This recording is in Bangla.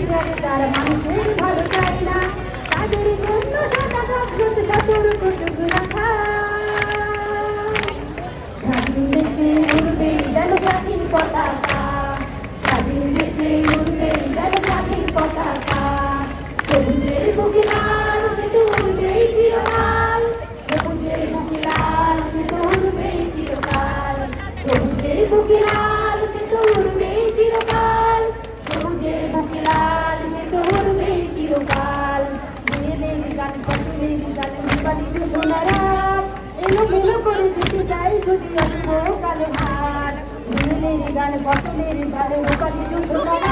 করে তারা মানুষের ভালো চায় না, তাদের জন্য সাদা গাছগুলো সতর্ক চোখ রাখা। স্বাধীন দেশে উড়বে যেন স্বাধীন পতাকা, স্বাধীন দেশে উড়বে যেন স্বাধীন পতাকা। সবুজের বুকে লাল সে তো উড়বেই চিরকাল, সবুজের বুকে লাল সে তো উড়বেই চিরকাল, সবুজের বুকে লাল সে তো উড়বেই চিরকাল, সবুজের বুকে লাল সে তো উড়বেই চিরকাল। মেয়েদের গান পছন্দের গান রূপালী সোনারা এলো মেলো করে দিতে চাই যদি অল্প কালো হাত। মেয়েদের গান পছন্দের গান রূপালী সোনারা